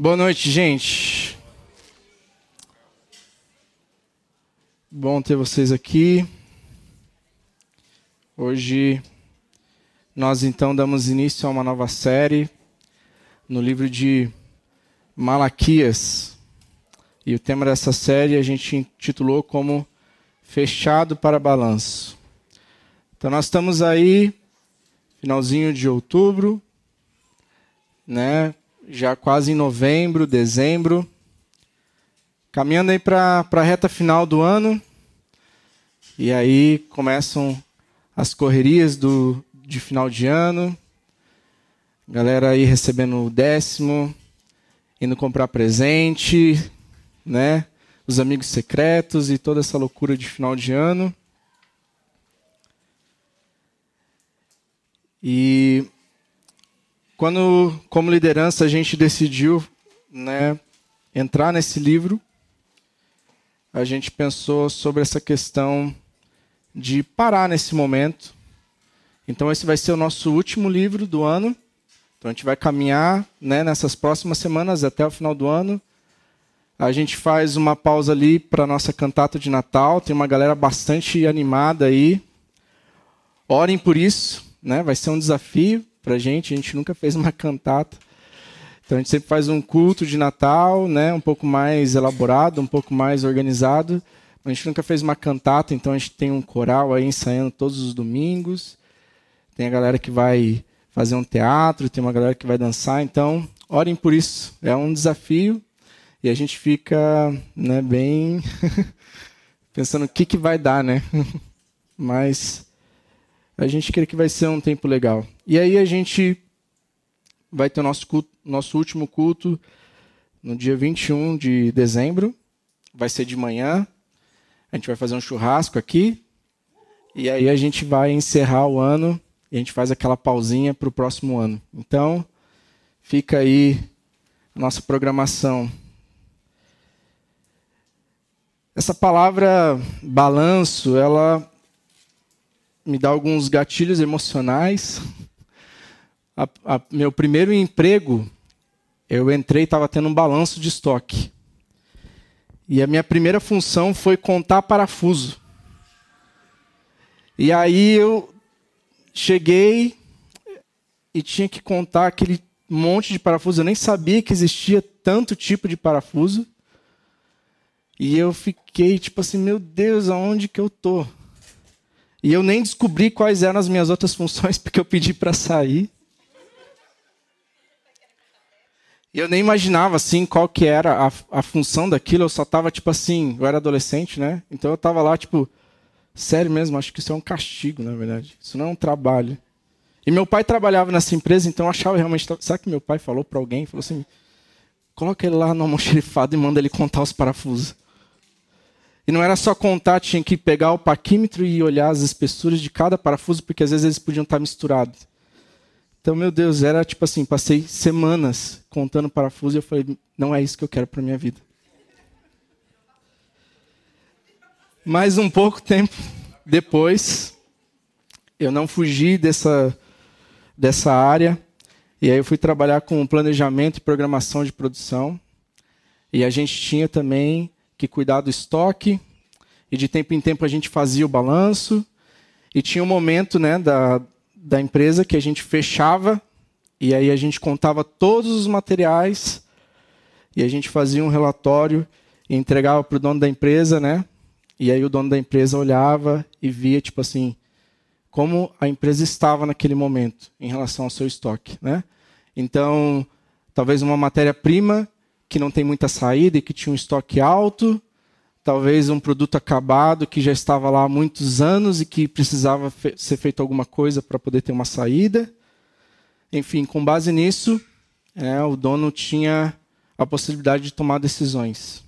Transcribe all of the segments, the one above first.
Boa noite, gente. Bom ter vocês aqui. Hoje nós então damos início a uma nova série no livro de Malaquias. E o tema dessa série a gente intitulou como Fechado para Balanço. Então nós estamos aí, finalzinho de outubro, né? Já quase em novembro, dezembro, caminhando aí para a reta final do ano, e aí começam as correrias de final de ano, galera aí recebendo o 10º, indo comprar presente, né? Os amigos secretos e toda essa loucura de final de ano. E quando, como liderança, a gente decidiu, né, entrar nesse livro, a gente pensou sobre essa questão de parar nesse momento. Então, esse vai ser o nosso último livro do ano. Então, a gente vai caminhar, né, nessas próximas semanas até o final do ano. A gente faz uma pausa ali para a nossa cantata de Natal. Tem uma galera bastante animada aí. Orem por isso, né? Vai ser um desafio para a gente nunca fez uma cantata. Então a gente sempre faz um culto de Natal, né, um pouco mais elaborado, um pouco mais organizado. A gente nunca fez uma cantata, então a gente tem um coral aí ensaiando todos os domingos. Tem a galera que vai fazer um teatro, tem uma galera que vai dançar. Então, orem por isso. É um desafio e a gente fica, né, bem pensando o que vai dar, né? Mas a gente crê que vai ser um tempo legal. E aí a gente vai ter o nosso último culto no dia 21 de dezembro. Vai ser de manhã. A gente vai fazer um churrasco aqui. E aí a gente vai encerrar o ano e a gente faz aquela pausinha para o próximo ano. Então, fica aí a nossa programação. Essa palavra balanço, ela me dá alguns gatilhos emocionais. Meu primeiro emprego, eu entrei e estava tendo um balanço de estoque. E a minha primeira função foi contar parafuso. E aí eu cheguei e tinha que contar aquele monte de parafuso. Eu nem sabia que existia tanto tipo de parafuso. E eu fiquei tipo assim, meu Deus, aonde que eu tô? E eu nem descobri quais eram as minhas outras funções, porque eu pedi para sair. E eu nem imaginava, assim, qual que era a função daquilo. Eu só estava, tipo assim, eu era adolescente, né? Então eu estava lá, tipo, sério mesmo, acho que isso é um castigo, na verdade. Isso não é um trabalho. E meu pai trabalhava nessa empresa, então eu achava realmente... Sabe que meu pai falou para alguém? Falou assim, coloca ele lá no almoxarifado e manda ele contar os parafusos. E não era só contar, tinha que pegar o paquímetro e olhar as espessuras de cada parafuso, porque às vezes eles podiam estar misturados. Então, meu Deus, era tipo assim, passei semanas contando parafuso e eu falei, não é isso que eu quero para a minha vida. Mas um pouco tempo depois, eu não fugi dessa área, e aí eu fui trabalhar com planejamento e programação de produção, e a gente tinha também que cuidar do estoque, e de tempo em tempo a gente fazia o balanço, e tinha um momento, né, da empresa que a gente fechava, e aí a gente contava todos os materiais, e a gente fazia um relatório e entregava para o dono da empresa, né? E aí o dono da empresa olhava e via, tipo assim, como a empresa estava naquele momento em relação ao seu estoque, né? Então, talvez uma matéria-prima que não tem muita saída e que tinha um estoque alto, talvez um produto acabado que já estava lá há muitos anos e que precisava ser feito alguma coisa para poder ter uma saída. Enfim, com base nisso, o dono tinha a possibilidade de tomar decisões.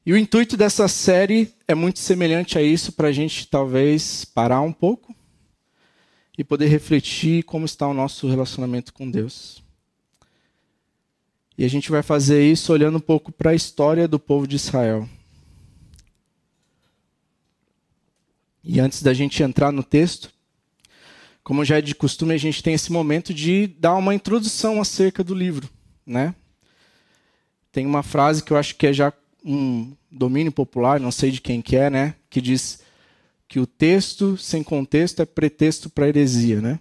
E o intuito dessa série é muito semelhante a isso, para a gente talvez parar um pouco e poder refletir como está o nosso relacionamento com Deus. E a gente vai fazer isso olhando um pouco para a história do povo de Israel. E antes da gente entrar no texto, como já é de costume, a gente tem esse momento de dar uma introdução acerca do livro, né? tem uma frase que eu acho que é já um domínio popular, não sei de quem que é, né? Que diz que o texto sem contexto é pretexto para heresia, né?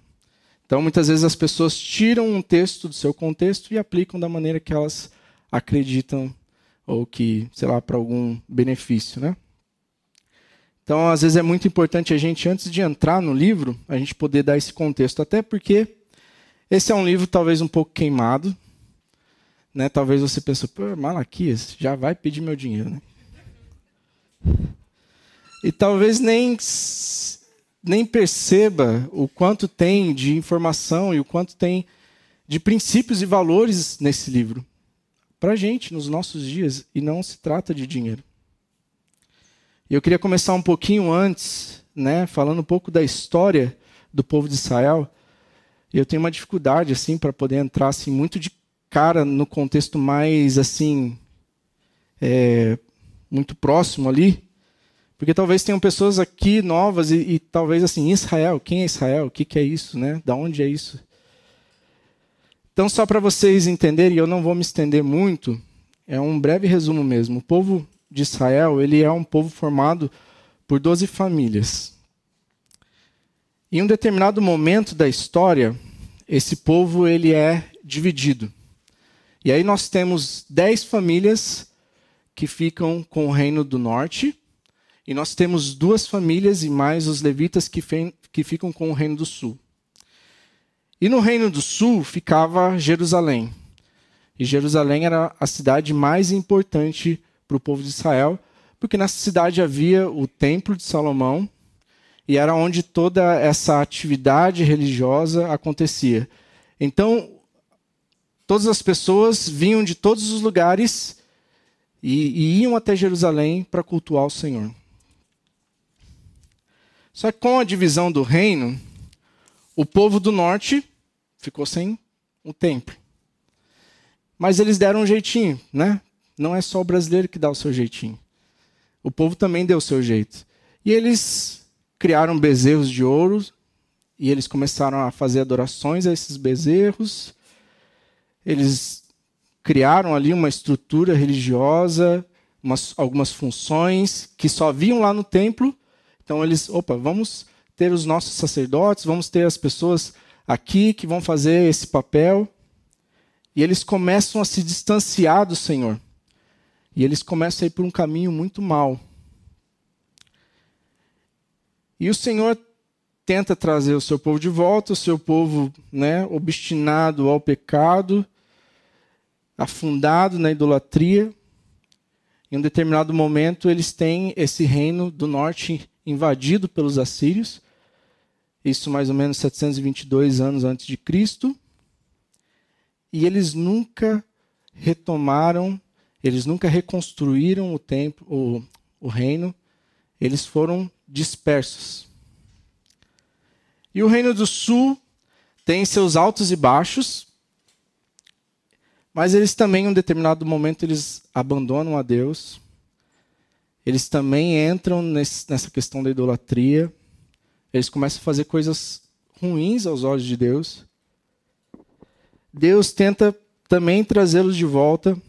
Então, muitas vezes as pessoas tiram um texto do seu contexto e aplicam da maneira que elas acreditam ou que, sei lá, para algum benefício, né? Então, às vezes é muito importante a gente, antes de entrar no livro, a gente poder dar esse contexto, até porque esse é um livro talvez um pouco queimado, né? Talvez você pense, pô, Malaquias, já vai pedir meu dinheiro, né? E talvez nem perceba o quanto tem de informação e o quanto tem de princípios e valores nesse livro para a gente, nos nossos dias, e não se trata de dinheiro. E eu queria começar um pouquinho antes, né, falando um pouco da história do povo de Israel. E eu tenho uma dificuldade assim para poder entrar assim muito de cara no contexto mais assim muito próximo ali, porque talvez tenham pessoas aqui novas e talvez assim, Israel, quem é Israel? O que é isso, né? Da onde é isso? Então, só para vocês entenderem, eu não vou me estender muito, é um breve resumo mesmo. O povo de Israel, ele é um povo formado por 12 famílias. Em um determinado momento da história, esse povo ele é dividido. E aí nós temos 10 famílias que ficam com o reino do norte, e nós temos 2 famílias e mais os levitas que ficam com o reino do sul. E no reino do sul ficava Jerusalém. E Jerusalém era a cidade mais importante para o povo de Israel, porque nessa cidade havia o Templo de Salomão, e era onde toda essa atividade religiosa acontecia. Então, todas as pessoas vinham de todos os lugares e iam até Jerusalém para cultuar o Senhor. Só que com a divisão do reino, o povo do norte ficou sem o templo. Mas eles deram um jeitinho, né? Não é só o brasileiro que dá o seu jeitinho. O povo também deu o seu jeito. E eles criaram bezerros de ouro e eles começaram a fazer adorações a esses bezerros. Eles criaram ali uma estrutura religiosa, algumas funções que só viam lá no templo. Então eles, vamos ter os nossos sacerdotes, vamos ter as pessoas aqui que vão fazer esse papel. E eles começam a se distanciar do Senhor. E eles começam a ir por um caminho muito mau. E o Senhor tenta trazer o seu povo de volta, o seu povo, né, obstinado ao pecado, afundado na idolatria. Em um determinado momento, eles têm esse reino do norte invadido pelos assírios. Isso mais ou menos 722 anos antes de Cristo. E eles nunca retomaram, eles nunca reconstruíram o templo, o reino. Eles foram dispersos. E o reino do sul tem seus altos e baixos, mas eles também, em um determinado momento, eles abandonam a Deus. Eles também entram nessa questão da idolatria. Eles começam a fazer coisas ruins aos olhos de Deus. Deus tenta também trazê-los de volta,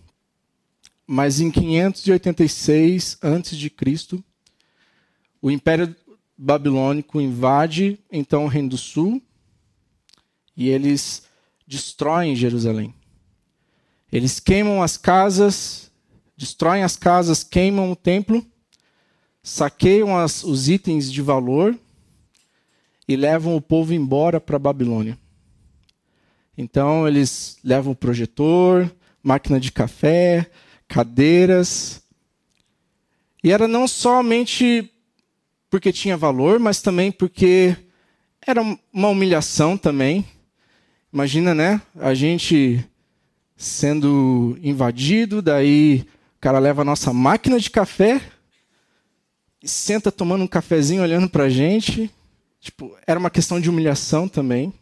mas em 586 a.C., o Império Babilônico invade então o Reino do Sul e eles destroem Jerusalém. Eles queimam as casas, destroem as casas, queimam o templo, saqueiam os itens de valor e levam o povo embora para a Babilônia. Então eles levam o projetor, máquina de café, cadeiras. E era não somente porque tinha valor, mas também porque era uma humilhação também. Imagina, né? A gente sendo invadido, daí o cara leva a nossa máquina de café e senta tomando um cafezinho olhando para a gente. Tipo, era uma questão de humilhação também.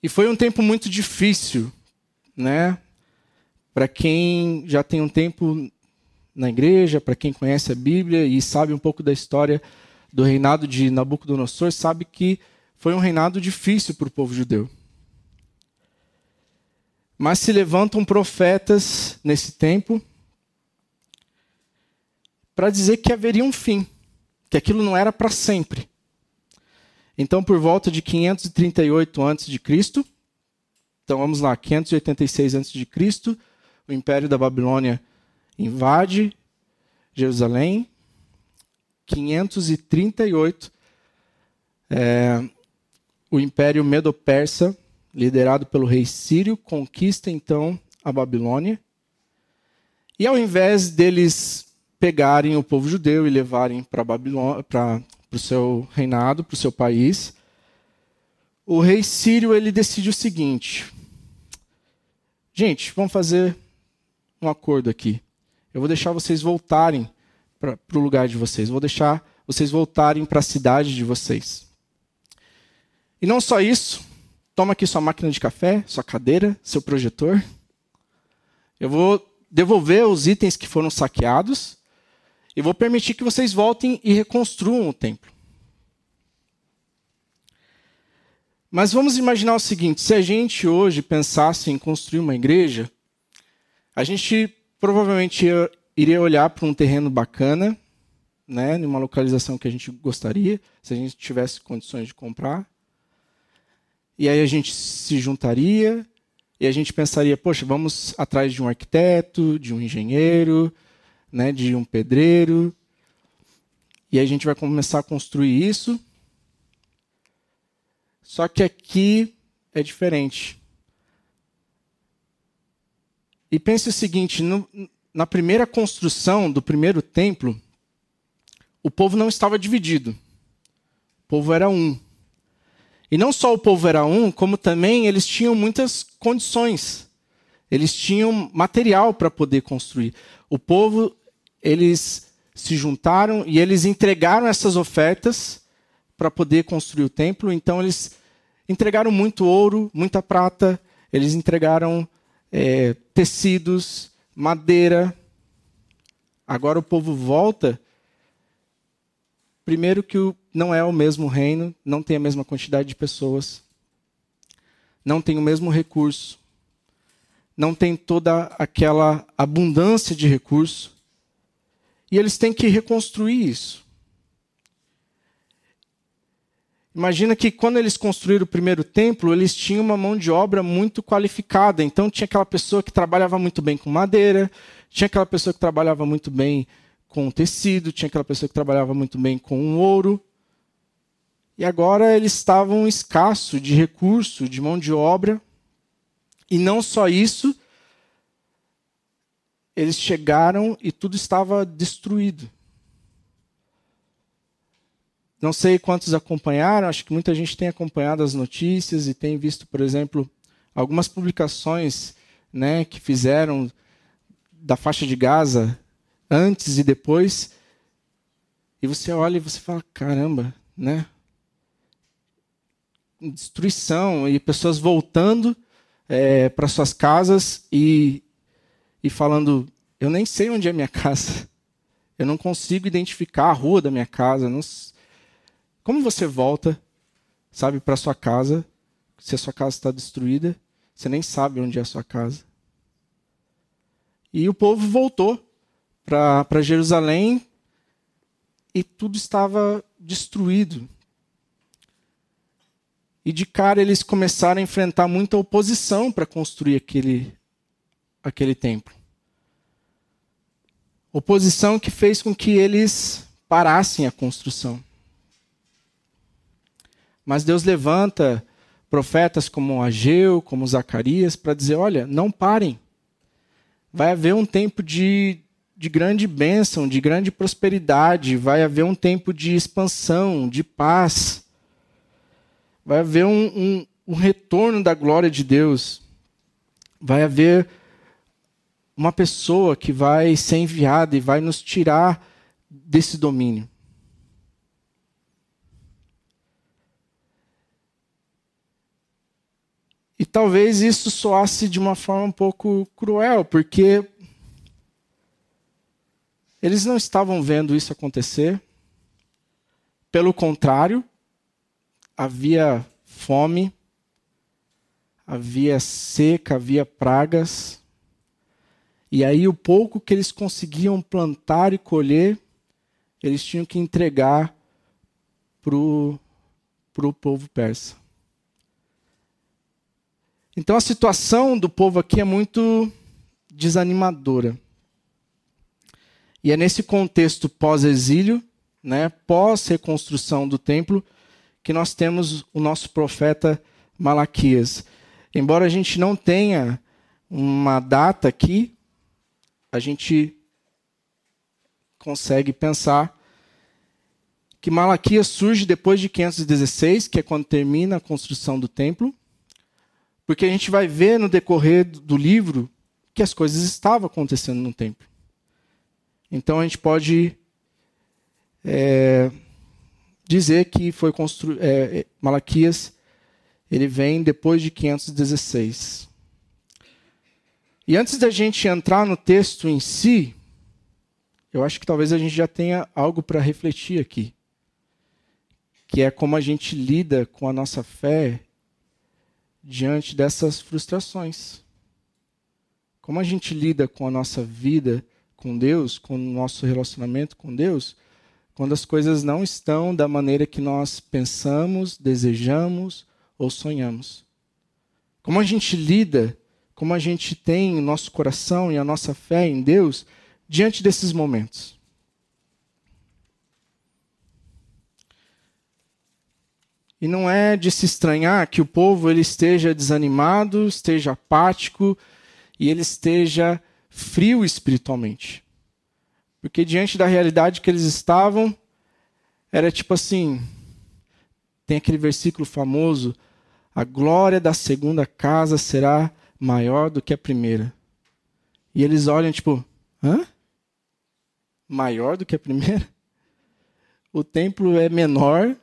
E foi um tempo muito difícil, né? Para quem já tem um tempo na igreja, para quem conhece a Bíblia e sabe um pouco da história do reinado de Nabucodonosor, sabe que foi um reinado difícil para o povo judeu. Mas se levantam profetas nesse tempo para dizer que haveria um fim, que aquilo não era para sempre. Então, por volta de 538 a.C., então vamos lá, 586 a.C., o Império da Babilônia invade Jerusalém. 538, o Império Medo-Persa, liderado pelo rei Sírio, conquista então a Babilônia. E ao invés deles pegarem o povo judeu e levarem para o seu reinado, para o seu país, o rei Sírio ele decide o seguinte: gente, vamos fazer um acordo aqui. Eu vou deixar vocês voltarem para o lugar de vocês. Vou deixar vocês voltarem para a cidade de vocês. E não só isso, toma aqui sua máquina de café, sua cadeira, seu projetor. Eu vou devolver os itens que foram saqueados e vou permitir que vocês voltem e reconstruam o templo. Mas vamos imaginar o seguinte: se a gente hoje pensasse em construir uma igreja, a gente provavelmente iria olhar para um terreno bacana, né, numa localização que a gente gostaria, se a gente tivesse condições de comprar. E aí a gente se juntaria e a gente pensaria, poxa, vamos atrás de um arquiteto, de um engenheiro, né, de um pedreiro. E aí a gente vai começar a construir isso. Só que aqui é diferente. E pense o seguinte, na primeira construção do primeiro templo, o povo não estava dividido. O povo era um. E não só o povo era um, como também eles tinham muitas condições. Eles tinham material para poder construir. O povo, eles se juntaram e eles entregaram essas ofertas para poder construir o templo. Então eles entregaram muito ouro, muita prata, eles entregaram tecidos, madeira. Agora o povo volta. Primeiro que não é o mesmo reino, não tem a mesma quantidade de pessoas, não tem o mesmo recurso, não tem toda aquela abundância de recurso, e eles têm que reconstruir isso. Imagina que quando eles construíram o primeiro templo, eles tinham uma mão de obra muito qualificada. Então tinha aquela pessoa que trabalhava muito bem com madeira, tinha aquela pessoa que trabalhava muito bem com tecido, tinha aquela pessoa que trabalhava muito bem com ouro. E agora eles estavam escassos de recurso, de mão de obra. E não só isso, eles chegaram e tudo estava destruído. Não sei quantos acompanharam, acho que muita gente tem acompanhado as notícias e tem visto, por exemplo, algumas publicações, né, que fizeram da faixa de Gaza antes e depois. E você olha e você fala, caramba, né? Destruição e pessoas voltando para suas casas e falando, eu nem sei onde é minha casa. Eu não consigo identificar a rua da minha casa. Não... Como você volta, sabe, para sua casa, se a sua casa está destruída, você nem sabe onde é a sua casa. E o povo voltou para Jerusalém e tudo estava destruído. E de cara eles começaram a enfrentar muita oposição para construir aquele templo. Oposição que fez com que eles parassem a construção. Mas Deus levanta profetas como Ageu, como Zacarias, para dizer, olha, não parem. Vai haver um tempo de grande bênção, de grande prosperidade, vai haver um tempo de expansão, de paz. Vai haver um retorno da glória de Deus. Vai haver uma pessoa que vai ser enviada e vai nos tirar desse domínio. E talvez isso soasse de uma forma um pouco cruel, porque eles não estavam vendo isso acontecer. Pelo contrário, havia fome, havia seca, havia pragas. E aí o pouco que eles conseguiam plantar e colher, eles tinham que entregar para o povo persa. Então a situação do povo aqui é muito desanimadora. E é nesse contexto pós-exílio, né, pós-reconstrução do templo, que nós temos o nosso profeta Malaquias. Embora a gente não tenha uma data aqui, a gente consegue pensar que Malaquias surge depois de 516, que é quando termina a construção do templo, porque a gente vai ver no decorrer do livro que as coisas estavam acontecendo no templo. Então a gente pode dizer que foi Malaquias, ele vem depois de 516. E antes da gente entrar no texto em si, eu acho que talvez a gente já tenha algo para refletir aqui, que é como a gente lida com a nossa fé diante dessas frustrações. Como a gente lida com a nossa vida com Deus, com o nosso relacionamento com Deus, quando as coisas não estão da maneira que nós pensamos, desejamos ou sonhamos. Como a gente lida, como a gente tem o nosso coração e a nossa fé em Deus diante desses momentos. E não é de se estranhar que o povo ele esteja desanimado, esteja apático e ele esteja frio espiritualmente. Porque diante da realidade que eles estavam, era tipo assim, tem aquele versículo famoso, a glória da segunda casa será maior do que a primeira. E eles olham tipo, hã? Maior do que a primeira? O templo é menor,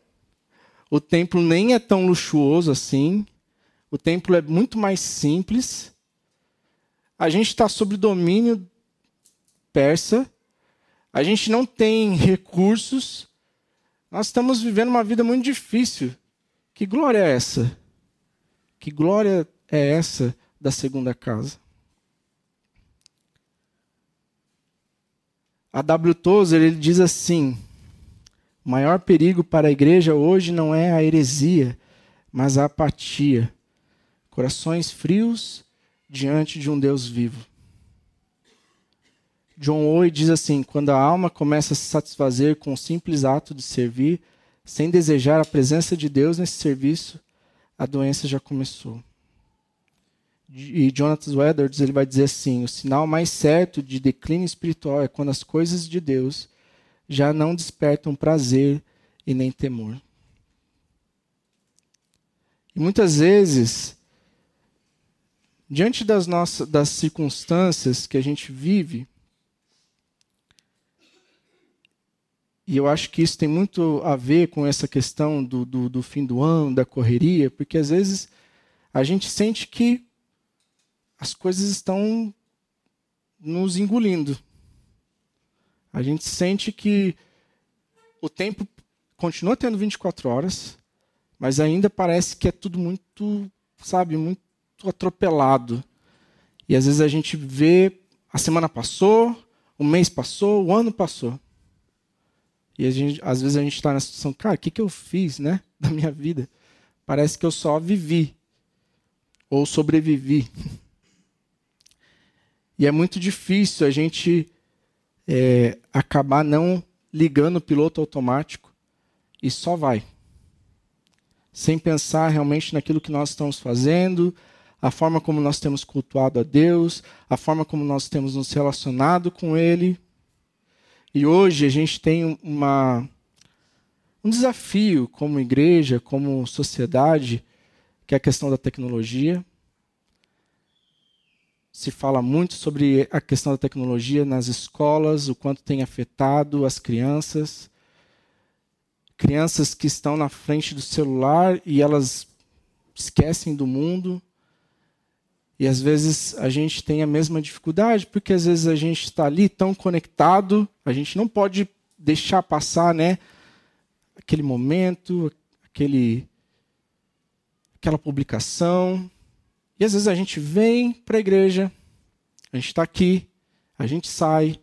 o templo nem é tão luxuoso assim, o templo é muito mais simples. A gente está sob domínio persa, a gente não tem recursos, nós estamos vivendo uma vida muito difícil. Que glória é essa? Que glória é essa da segunda casa? A W. Tozer ele diz assim, o maior perigo para a igreja hoje não é a heresia, mas a apatia. Corações frios diante de um Deus vivo. John Owen diz assim, quando a alma começa a se satisfazer com o simples ato de servir, sem desejar a presença de Deus nesse serviço, a doença já começou. E Jonathan Edwards ele vai dizer assim, o sinal mais certo de declínio espiritual é quando as coisas de Deus já não despertam prazer e nem temor. E muitas vezes, diante das circunstâncias que a gente vive, e eu acho que isso tem muito a ver com essa questão do fim do ano, da correria, porque às vezes a gente sente que as coisas estão nos engolindo. A gente sente que o tempo continua tendo 24 horas, mas ainda parece que é tudo muito, muito atropelado. E às vezes a gente vê, a semana passou, o mês passou, o ano passou. E às vezes a gente está na situação, cara, o que eu fiz, da minha vida? Parece que eu só vivi, ou sobrevivi. E é muito difícil a gente acabar não ligando o piloto automático e só vai. Sem pensar realmente naquilo que nós estamos fazendo, a forma como nós temos cultuado a Deus, a forma como nós temos nos relacionado com Ele. E hoje a gente tem um desafio como igreja, como sociedade, que é a questão da tecnologia. Se fala muito sobre a questão da tecnologia nas escolas, o quanto tem afetado as crianças. Crianças que estão na frente do celular e elas esquecem do mundo. E às vezes a gente tem a mesma dificuldade, porque às vezes a gente está ali tão conectado, a gente não pode deixar passar, aquele momento, aquela publicação. E às vezes a gente vem para a igreja, a gente está aqui, a gente sai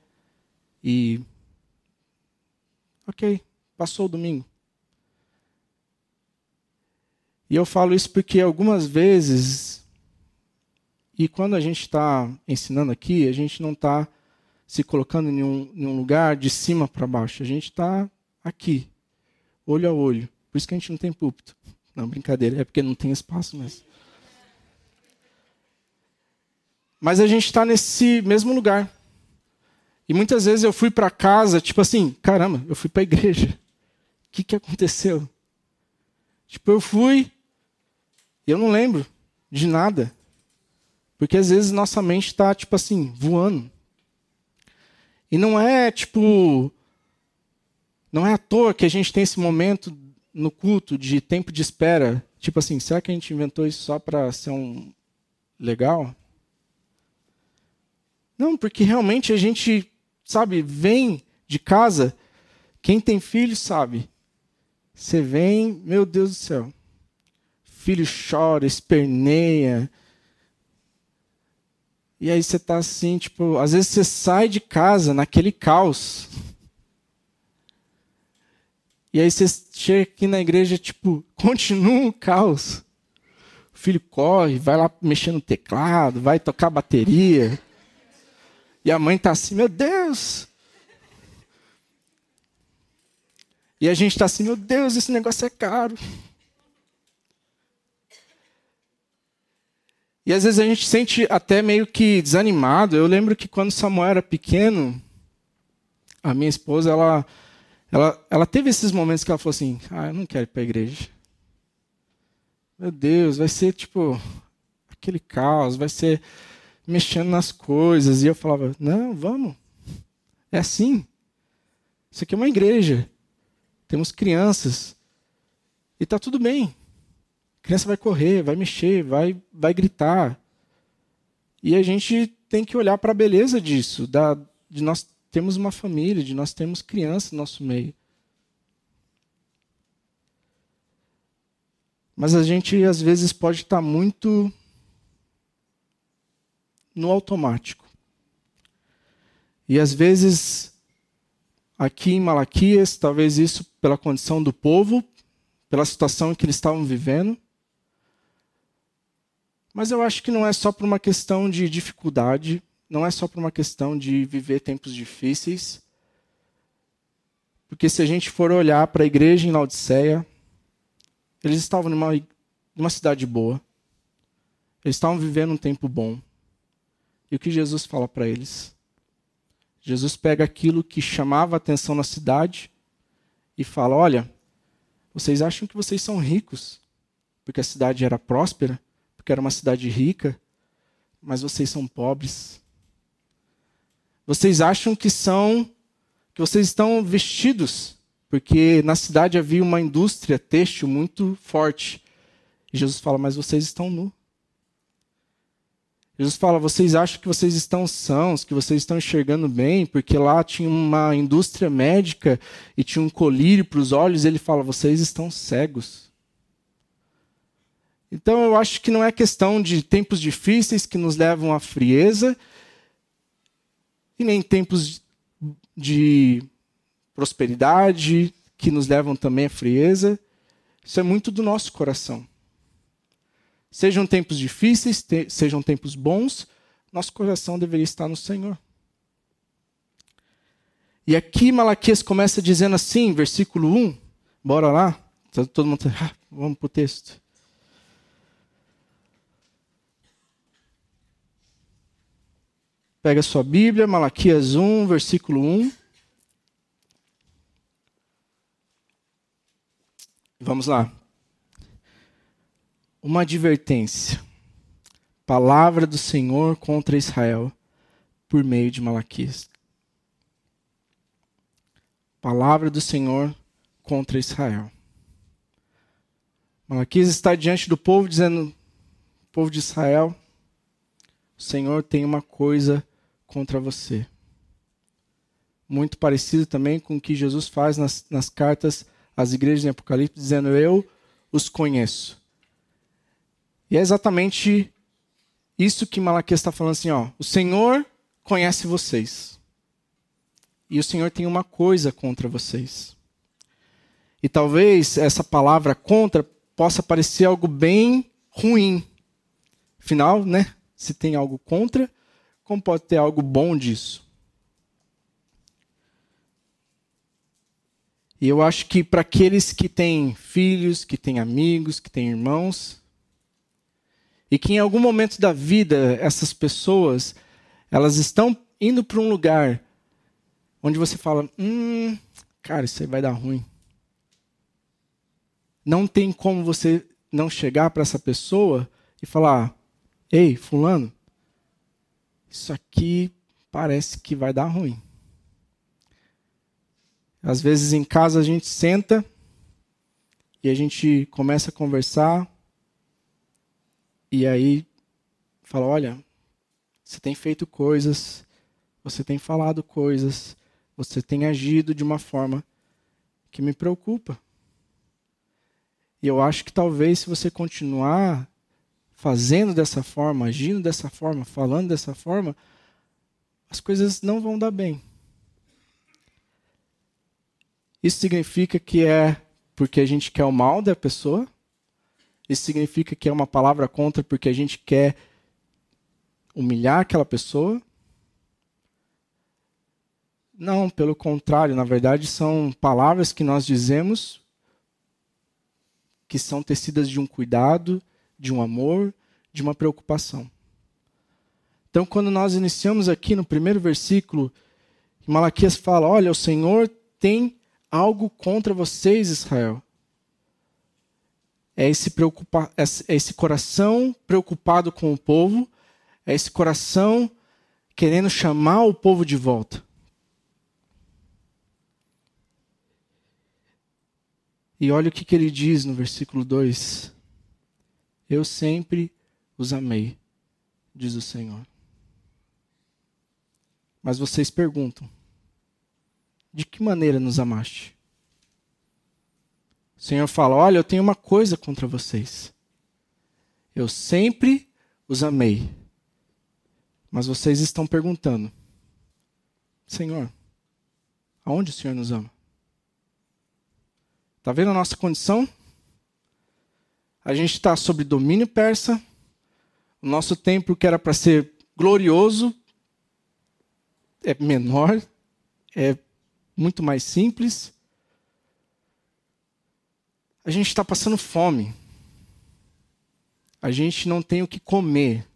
e... Ok, passou o domingo. E eu falo isso porque algumas vezes, e quando a gente está ensinando aqui, a gente não está se colocando em um lugar de cima para baixo. A gente está aqui, olho a olho. Por isso que a gente não tem púlpito. Não, brincadeira, é porque não tem espaço mesmo. Mas a gente está nesse mesmo lugar. E muitas vezes eu fui para casa, tipo assim, caramba, eu fui para a igreja. O que aconteceu? Tipo, eu fui, e eu não lembro de nada. Porque às vezes nossa mente está, tipo assim, voando. E não é, tipo, não é à toa que a gente tem esse momento no culto de tempo de espera. Tipo assim, será que a gente inventou isso só para ser um legal? Não, porque realmente a gente, sabe, vem de casa, quem tem filho sabe. Você vem, meu Deus do céu, filho chora, esperneia. E aí você está assim, tipo, às vezes você sai de casa naquele caos. E aí você chega aqui na igreja, tipo, continua o caos. O filho corre, vai lá mexer no teclado, vai tocar bateria. E a mãe está assim, meu Deus. E a gente está assim, meu Deus, esse negócio é caro. E às vezes a gente se sente até meio que desanimado. Eu lembro que quando Samuel era pequeno, a minha esposa, ela teve esses momentos que ela falou assim, eu não quero ir para a igreja. Meu Deus, vai ser tipo aquele caos, vai ser mexendo nas coisas. E eu falava, não, vamos. É assim. Isso aqui é uma igreja. Temos crianças. E está tudo bem. A criança vai correr, vai mexer, vai gritar. E a gente tem que olhar para a beleza disso, de nós termos uma família, de nós termos crianças no nosso meio. Mas a gente, às vezes, pode estar muito no automático. E, às vezes, aqui em Malaquias, talvez isso pela condição do povo, pela situação em que eles estavam vivendo. Mas eu acho que não é só por uma questão de dificuldade, não é só por uma questão de viver tempos difíceis. Porque se a gente for olhar para a igreja em Laodiceia, eles estavam numa cidade boa. Eles estavam vivendo um tempo bom. E o que Jesus fala para eles? Jesus pega aquilo que chamava a atenção na cidade e fala, olha, vocês acham que vocês são ricos, porque a cidade era próspera, porque era uma cidade rica, mas vocês são pobres. Vocês acham que vocês estão vestidos, porque na cidade havia uma indústria têxtil muito forte. E Jesus fala, mas vocês estão nus. Jesus fala, vocês acham que vocês estão sãos, que vocês estão enxergando bem, porque lá tinha uma indústria médica e tinha um colírio para os olhos, e ele fala, vocês estão cegos. Então eu acho que não é questão de tempos difíceis que nos levam à frieza, e nem tempos de prosperidade que nos levam também à frieza. Isso é muito do nosso coração. Sejam tempos difíceis, sejam tempos bons, nosso coração deveria estar no Senhor. E aqui Malaquias começa dizendo assim, versículo 1, bora lá? Todo mundo, vamos para o texto. Pega a sua Bíblia, Malaquias 1, versículo 1. Vamos lá. Uma advertência. Palavra do Senhor contra Israel, por meio de Malaquias. Palavra do Senhor contra Israel. Malaquias está diante do povo, dizendo, povo de Israel, o Senhor tem uma coisa contra você. Muito parecido também com o que Jesus faz nas cartas às igrejas em Apocalipse, dizendo, eu os conheço. E é exatamente isso que Malaquias está falando assim, ó, o Senhor conhece vocês. E o Senhor tem uma coisa contra vocês. E talvez essa palavra contra possa parecer algo bem ruim. Afinal, né? Se tem algo contra, como pode ter algo bom disso? E eu acho que para aqueles que têm filhos, que têm amigos, que têm irmãos, e que em algum momento da vida essas pessoas, elas estão indo para um lugar onde você fala, cara, isso aí vai dar ruim. Não tem como você não chegar para essa pessoa e falar, ei, fulano, isso aqui parece que vai dar ruim. Às vezes em casa a gente senta e a gente começa a conversar e aí fala, olha, você tem feito coisas, você tem falado coisas, você tem agido de uma forma que me preocupa. E eu acho que talvez se você continuar fazendo dessa forma, agindo dessa forma, falando dessa forma, as coisas não vão dar bem. Isso significa que é porque a gente quer o mal da pessoa? Isso significa que é uma palavra contra porque a gente quer humilhar aquela pessoa? Não, pelo contrário, na verdade são palavras que nós dizemos que são tecidas de um cuidado, de um amor, de uma preocupação. Então, quando nós iniciamos aqui no primeiro versículo, Malaquias fala, olha, o Senhor tem algo contra vocês, Israel. É esse coração preocupado com o povo, é esse coração querendo chamar o povo de volta. E olha o que ele diz no versículo 2. Eu sempre os amei, diz o Senhor. Mas vocês perguntam, de que maneira nos amaste? O Senhor fala, olha, eu tenho uma coisa contra vocês. Eu sempre os amei. Mas vocês estão perguntando, Senhor, aonde o Senhor nos ama? Está vendo a nossa condição? A gente está sob domínio persa. O nosso templo, que era para ser glorioso, é menor, é muito mais simples. A gente está passando fome. A gente não tem o que comer.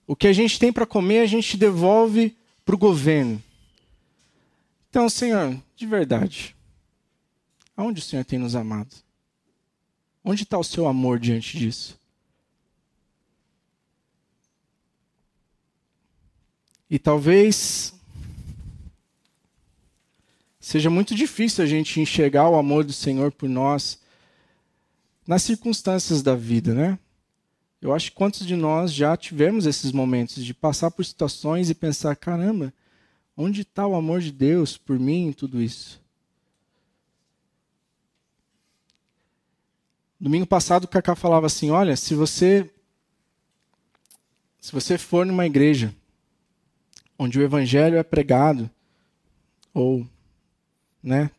O que a gente tem para comer, a gente devolve para o governo. Então, Senhor, de verdade, aonde o Senhor tem nos amado? Onde está o seu amor diante disso? E talvez seja muito difícil a gente enxergar o amor do Senhor por nós nas circunstâncias da vida, né? Eu acho que quantos de nós já tivemos esses momentos de passar por situações e pensar, caramba, onde está o amor de Deus por mim em tudo isso? Domingo passado o Cacá falava assim, olha, se você for numa igreja onde o evangelho é pregado, ou, né,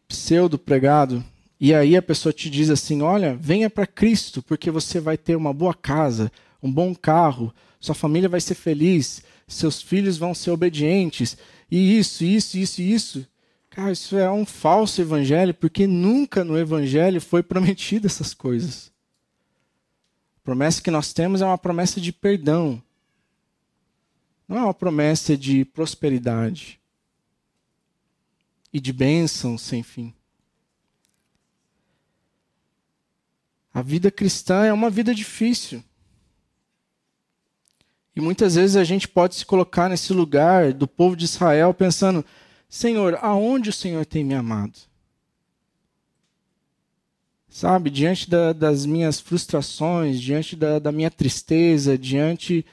pseudo pregado, e aí a pessoa te diz assim, olha, venha para Cristo, porque você vai ter uma boa casa, um bom carro, sua família vai ser feliz, seus filhos vão ser obedientes, e isso. Cara, isso é um falso evangelho, porque nunca no evangelho foi prometido essas coisas. A promessa que nós temos é uma promessa de perdão. Não é uma promessa de prosperidade e de bênção sem fim. A vida cristã é uma vida difícil. E muitas vezes a gente pode se colocar nesse lugar do povo de Israel pensando, Senhor, aonde o Senhor tem me amado? Sabe, diante das minhas frustrações, diante da minha tristeza, diante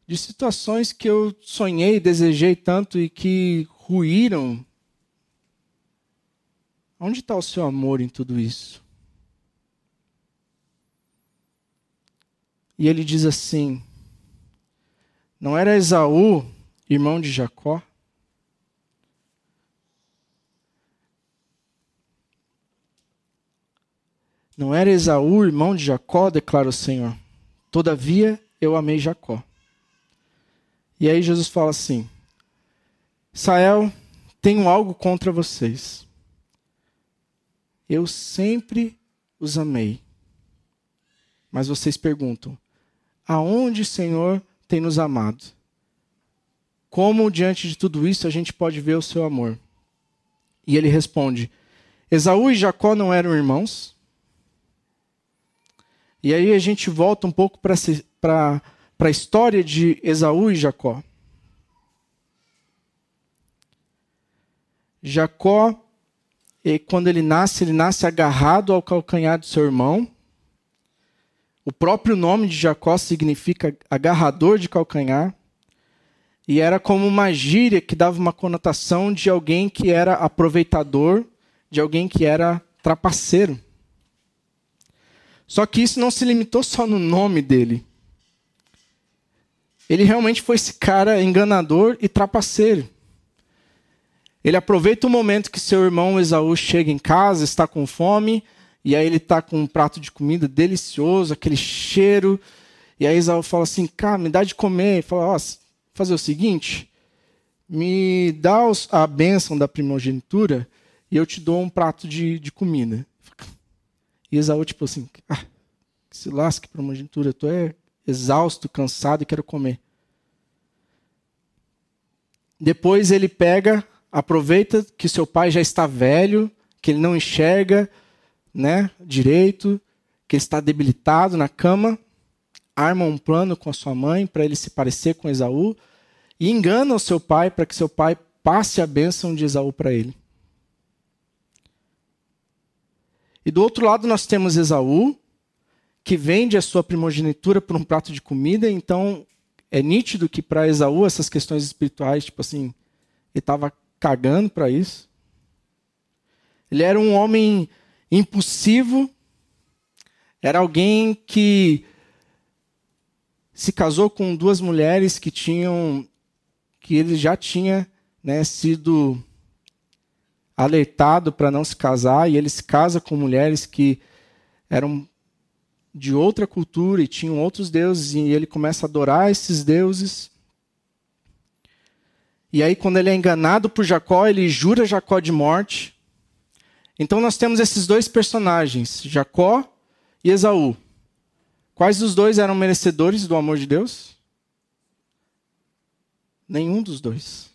de situações que eu sonhei, desejei tanto e que ruíram. Onde está o seu amor em tudo isso? E ele diz assim: não era Esaú irmão de Jacó? Não era Esaú irmão de Jacó, declara o Senhor. Todavia eu amei Jacó. E aí Jesus fala assim: Israel, tenho algo contra vocês. Eu sempre os amei. Mas vocês perguntam: aonde o Senhor tem nos amado? Como diante de tudo isso a gente pode ver o seu amor? E ele responde: Esaú e Jacó não eram irmãos? E aí a gente volta um pouco para a história de Esaú e Jacó. Jacó, quando ele nasce agarrado ao calcanhar do seu irmão. O próprio nome de Jacó significa agarrador de calcanhar. E era como uma gíria que dava uma conotação de alguém que era aproveitador, de alguém que era trapaceiro. Só que isso não se limitou só no nome dele. Ele realmente foi esse cara enganador e trapaceiro. Ele aproveita o momento que seu irmão Esaú chega em casa, está com fome, e aí ele está com um prato de comida delicioso, aquele cheiro. E aí Esaú fala assim: cara, me dá de comer. Ele fala: ó, fazer o seguinte, me dá a bênção da primogenitura e eu te dou um prato de comida. E Esaú tipo assim: que se lasque primogenitura, eu estou exausto, cansado e quero comer. Depois ele aproveita que seu pai já está velho, que ele não enxerga, né, direito, que ele está debilitado na cama, arma um plano com a sua mãe para ele se parecer com Esaú e engana o seu pai para que seu pai passe a bênção de Esaú para ele. E do outro lado nós temos Esaú, que vende a sua primogenitura por um prato de comida. Então é nítido que para Esaú essas questões espirituais, tipo assim, ele estava cagando para isso. Ele era um homem impulsivo, era alguém que se casou com duas mulheres que ele já tinha, né, sido alertado para não se casar, e ele se casa com mulheres que eram de outra cultura e tinham outros deuses, e ele começa a adorar esses deuses. E aí, quando ele é enganado por Jacó, ele jura Jacó de morte. Então nós temos esses dois personagens, Jacó e Esaú. Quais dos dois eram merecedores do amor de Deus? Nenhum dos dois.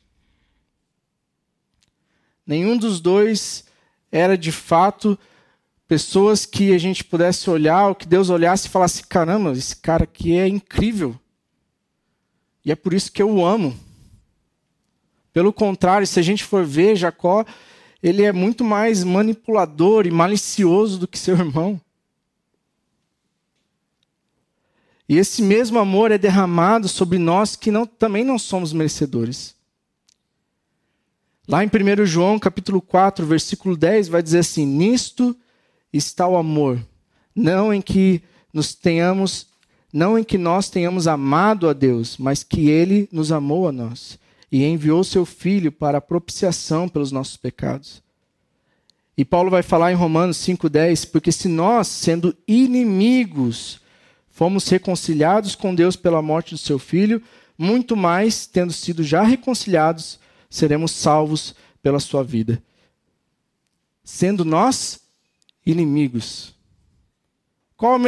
Nenhum dos dois era de fato pessoas que a gente pudesse olhar, ou que Deus olhasse e falasse: caramba, esse cara aqui é incrível. E é por isso que eu o amo. Pelo contrário, se a gente for ver, Jacó, ele é muito mais manipulador e malicioso do que seu irmão. E esse mesmo amor é derramado sobre nós que também não somos merecedores. Lá em 1 João, capítulo 4, versículo 10, vai dizer assim: nisto está o amor, não em que nós tenhamos amado a Deus, mas que Ele nos amou a nós e enviou seu Filho para a propiciação pelos nossos pecados. E Paulo vai falar em Romanos 5,10, porque se nós, sendo inimigos, fomos reconciliados com Deus pela morte do seu Filho, muito mais, tendo sido já reconciliados, seremos salvos pela sua vida. Sendo nós inimigos. Qual é o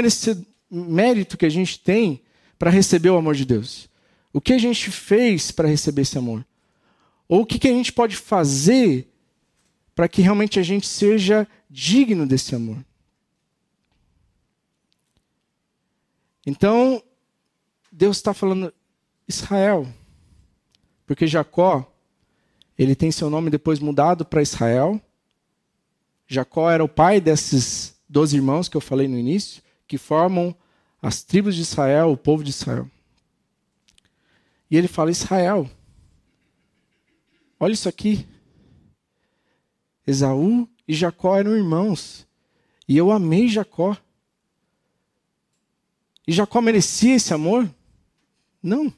mérito que a gente tem para receber o amor de Deus? O que a gente fez para receber esse amor? Ou o que a gente pode fazer para que realmente a gente seja digno desse amor? Então, Deus está falando: Israel, porque Jacó, ele tem seu nome depois mudado para Israel. Jacó era o pai desses 12 irmãos que eu falei no início, que formam as tribos de Israel, o povo de Israel. E ele fala: Israel, olha isso aqui. Esaú e Jacó eram irmãos. E eu amei Jacó. E Jacó merecia esse amor? Não.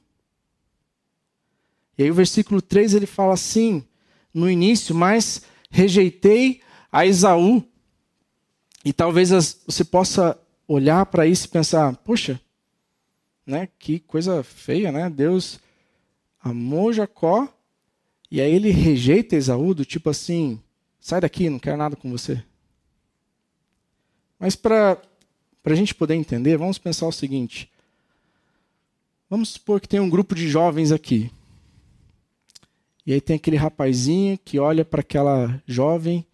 E aí o versículo 3 ele fala assim, no início, mas rejeitei a Esaú. E talvez você possa olhar para isso e pensar, poxa, né, que coisa feia, né? Deus amou Jacó e aí ele rejeita Esaú, do tipo assim, sai daqui, não quero nada com você. Mas para a gente poder entender, vamos pensar o seguinte. Vamos supor que tem um grupo de jovens aqui. E aí tem aquele rapazinho que olha para aquela jovem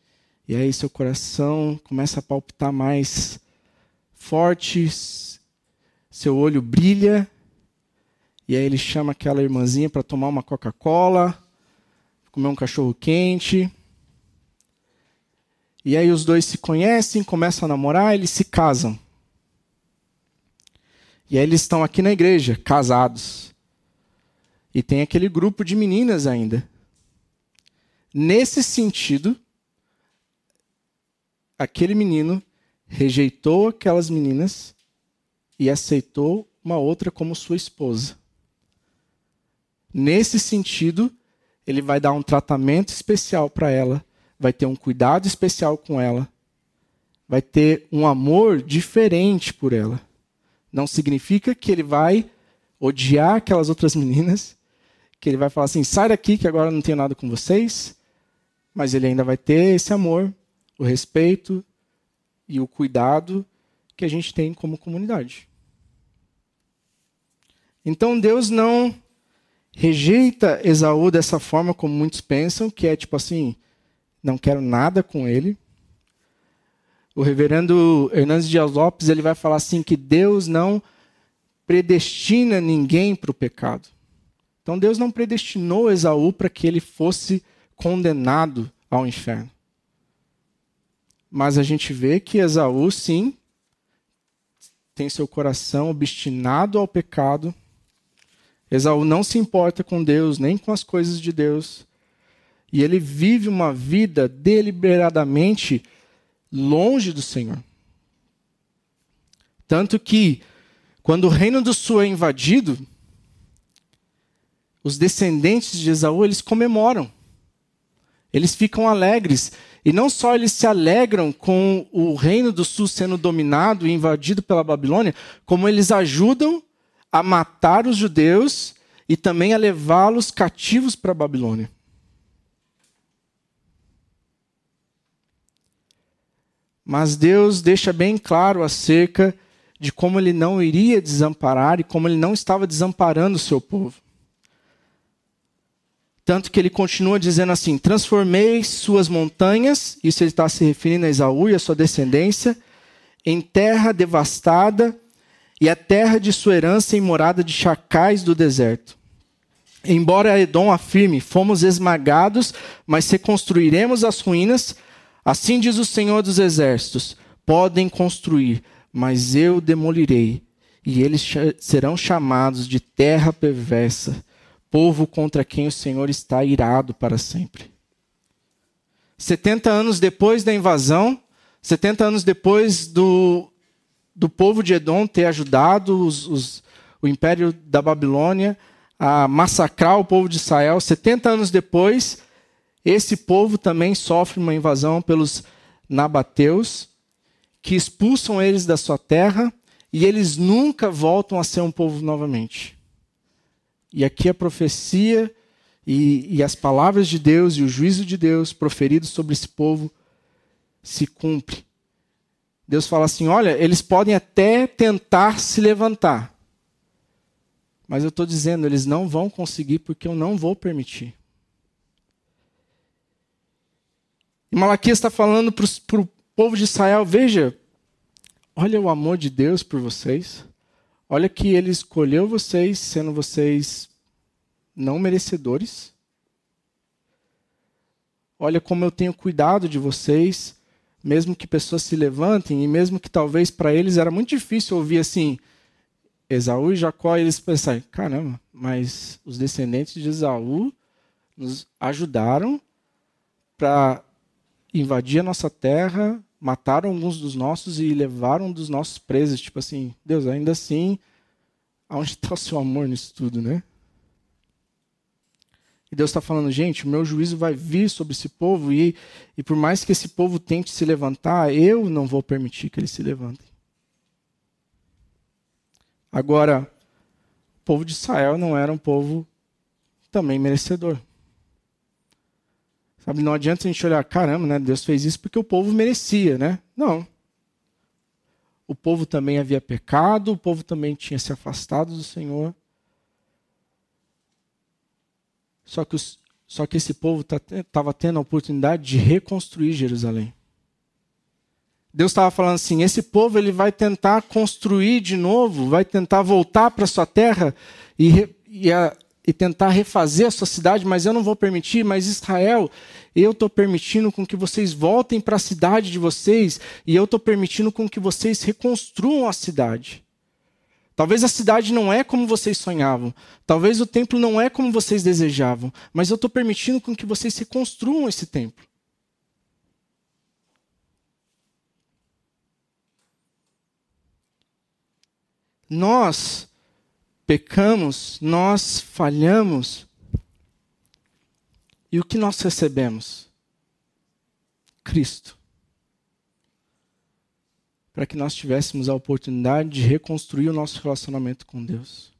e aí seu coração começa a palpitar mais forte, seu olho brilha, e aí ele chama aquela irmãzinha para tomar uma Coca-Cola, comer um cachorro-quente. E aí os dois se conhecem, começam a namorar, eles se casam. E aí eles estão aqui na igreja, casados. E tem aquele grupo de meninas ainda. Nesse sentido, aquele menino rejeitou aquelas meninas e aceitou uma outra como sua esposa. Nesse sentido, ele vai dar um tratamento especial para ela, vai ter um cuidado especial com ela, vai ter um amor diferente por ela. Não significa que ele vai odiar aquelas outras meninas, que ele vai falar assim, sai daqui que agora não tenho nada com vocês, mas ele ainda vai ter esse amor, o respeito e o cuidado que a gente tem como comunidade. Então Deus não rejeita Esaú dessa forma como muitos pensam, que é tipo assim, não quero nada com ele. O reverendo Hernandes Dias Lopes ele vai falar assim que Deus não predestina ninguém para o pecado. Então Deus não predestinou Esaú para que ele fosse condenado ao inferno. Mas a gente vê que Esaú, sim, tem seu coração obstinado ao pecado. Esaú não se importa com Deus, nem com as coisas de Deus. E ele vive uma vida deliberadamente longe do Senhor. Tanto que, quando o reino do sul é invadido, os descendentes de Esaú, eles comemoram. Eles ficam alegres. E não só eles se alegram com o reino do sul sendo dominado e invadido pela Babilônia, como eles ajudam a matar os judeus e também a levá-los cativos para a Babilônia. Mas Deus deixa bem claro acerca de como ele não iria desamparar e como ele não estava desamparando o seu povo. Tanto que ele continua dizendo assim, transformei suas montanhas, isso ele está se referindo a Esaú e a sua descendência, em terra devastada e a terra de sua herança em morada de chacais do deserto. Embora Edom afirme, fomos esmagados, mas reconstruiremos as ruínas, assim diz o Senhor dos Exércitos, podem construir, mas eu demolirei, e eles serão chamados de terra perversa, povo contra quem o Senhor está irado para sempre. 70 anos depois da invasão, 70 anos depois do povo de Edom ter ajudado o império da Babilônia a massacrar o povo de Israel, 70 anos depois, esse povo também sofre uma invasão pelos nabateus, que expulsam eles da sua terra, e eles nunca voltam a ser um povo novamente. E aqui a profecia e as palavras de Deus e o juízo de Deus proferidos sobre esse povo se cumpre. Deus fala assim, olha, eles podem até tentar se levantar, mas eu estou dizendo, eles não vão conseguir porque eu não vou permitir. E Malaquias está falando para o povo de Israel, veja, olha o amor de Deus por vocês. Olha que ele escolheu vocês, sendo vocês não merecedores. Olha como eu tenho cuidado de vocês, mesmo que pessoas se levantem, e mesmo que talvez para eles era muito difícil ouvir assim, Esaú e Jacó, e eles pensarem, caramba, mas os descendentes de Esaú nos ajudaram para invadir a nossa terra, mataram alguns dos nossos e levaram um dos nossos presos. Tipo assim, Deus, ainda assim, aonde está o seu amor nisso tudo, né? E Deus está falando, gente, o meu juízo vai vir sobre esse povo e por mais que esse povo tente se levantar, eu não vou permitir que eles se levantem. Agora, o povo de Israel não era um povo também merecedor. Sabe, não adianta a gente olhar, caramba, né, Deus fez isso porque o povo merecia, né? Não. O povo também havia pecado, o povo também tinha se afastado do Senhor. Só que esse povo estava tendo a oportunidade de reconstruir Jerusalém. Deus estava falando assim, esse povo ele vai tentar construir de novo, vai tentar voltar para a sua terra e tentar refazer a sua cidade, mas eu não vou permitir. Mas Israel, eu estou permitindo com que vocês voltem para a cidade de vocês e eu estou permitindo com que vocês reconstruam a cidade. Talvez a cidade não é como vocês sonhavam, talvez o templo não é como vocês desejavam, mas eu estou permitindo com que vocês reconstruam esse templo. Nós pecamos, nós falhamos. E o que nós recebemos? Cristo. Para que nós tivéssemos a oportunidade de reconstruir o nosso relacionamento com Deus.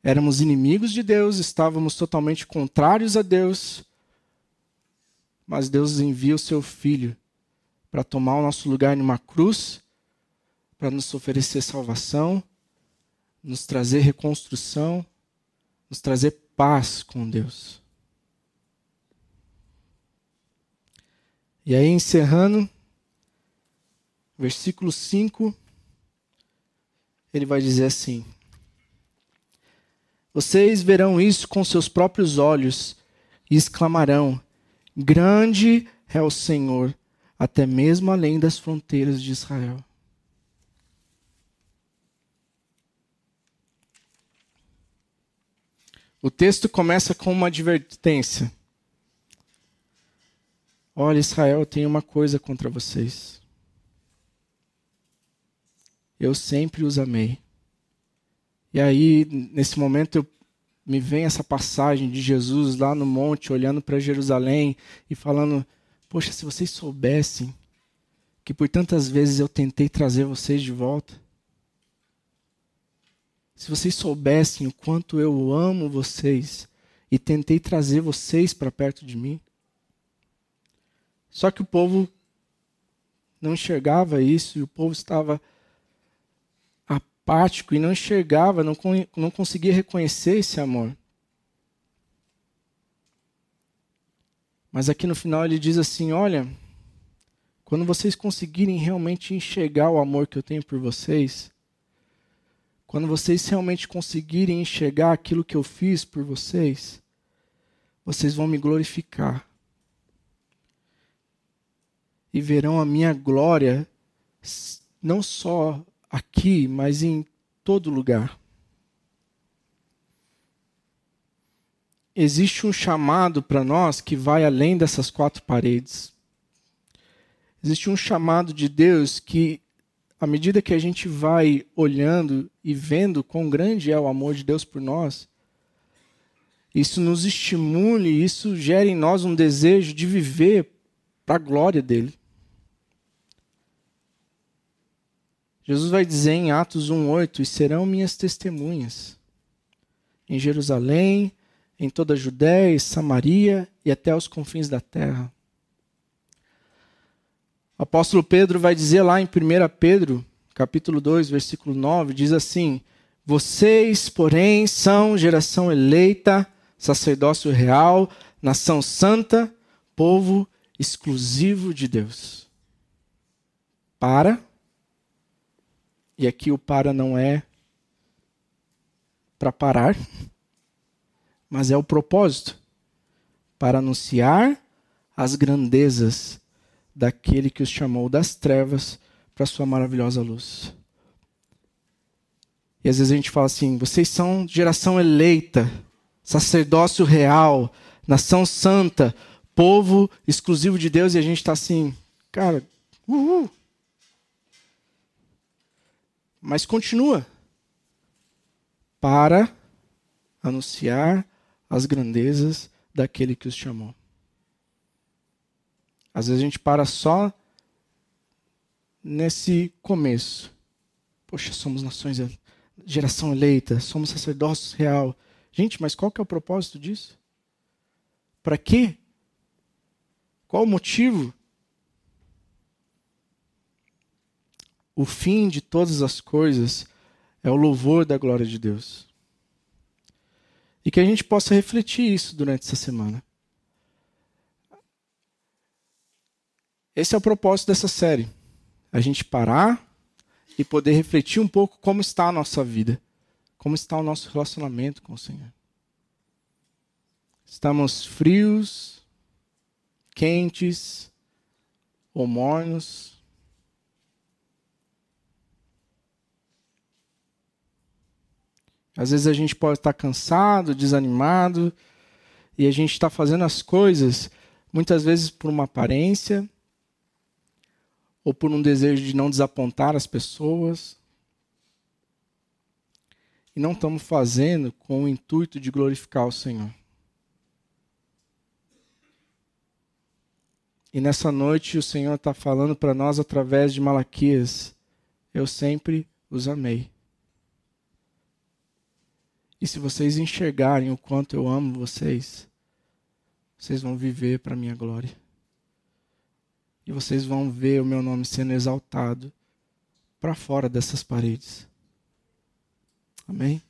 Éramos inimigos de Deus, estávamos totalmente contrários a Deus, mas Deus envia o seu Filho para tomar o nosso lugar numa cruz, para nos oferecer salvação, nos trazer reconstrução, nos trazer paz com Deus. E aí, encerrando, versículo 5, ele vai dizer assim: vocês verão isso com seus próprios olhos e exclamarão, grande é o Senhor, até mesmo além das fronteiras de Israel. O texto começa com uma advertência. Olha, Israel, eu tenho uma coisa contra vocês. Eu sempre os amei. E aí, nesse momento, me vem essa passagem de Jesus lá no monte, olhando para Jerusalém e falando, poxa, se vocês soubessem que por tantas vezes eu tentei trazer vocês de volta. Se vocês soubessem o quanto eu amo vocês e tentei trazer vocês para perto de mim. Só que o povo não enxergava isso e o povo estava apático e não enxergava, não conseguia reconhecer esse amor. Mas aqui no final ele diz assim, olha, quando vocês conseguirem realmente enxergar o amor que eu tenho por vocês, quando vocês realmente conseguirem enxergar aquilo que eu fiz por vocês, vocês vão me glorificar. E verão a minha glória, não só aqui, mas em todo lugar. Existe um chamado para nós que vai além dessas quatro paredes. Existe um chamado de Deus que, à medida que a gente vai olhando e vendo quão grande é o amor de Deus por nós, isso nos estimule, isso gera em nós um desejo de viver para a glória dele. Jesus vai dizer em Atos 1:8, e serão minhas testemunhas em Jerusalém, em toda a Judéia e Samaria e até os confins da terra. O apóstolo Pedro vai dizer lá em 1 Pedro, capítulo 2, versículo 9, diz assim, vocês, porém, são geração eleita, sacerdócio real, nação santa, povo exclusivo de Deus. E aqui o para não é para parar, mas é o propósito, para anunciar as grandezas daquele que os chamou das trevas para a sua maravilhosa luz. E às vezes a gente fala assim, vocês são geração eleita, sacerdócio real, nação santa, povo exclusivo de Deus, e a gente está assim, Cara, uhul. Mas continua. Para anunciar as grandezas daquele que os chamou. Às vezes a gente para só nesse começo. Poxa, somos geração eleita, somos sacerdócio real. Gente, mas qual que é o propósito disso? Para quê? Qual o motivo? O fim de todas as coisas é o louvor da glória de Deus. E que a gente possa refletir isso durante essa semana. Esse é o propósito dessa série. A gente parar e poder refletir um pouco como está a nossa vida. Como está o nosso relacionamento com o Senhor. Estamos frios, quentes ou mornos? Às vezes a gente pode estar cansado, desanimado, e a gente está fazendo as coisas, muitas vezes por uma aparência, ou por um desejo de não desapontar as pessoas. E não estamos fazendo com o intuito de glorificar o Senhor. E nessa noite o Senhor está falando para nós através de Malaquias: eu sempre os amei. E se vocês enxergarem o quanto eu amo vocês, vocês vão viver para a minha glória. E vocês vão ver o meu nome sendo exaltado para fora dessas paredes. Amém?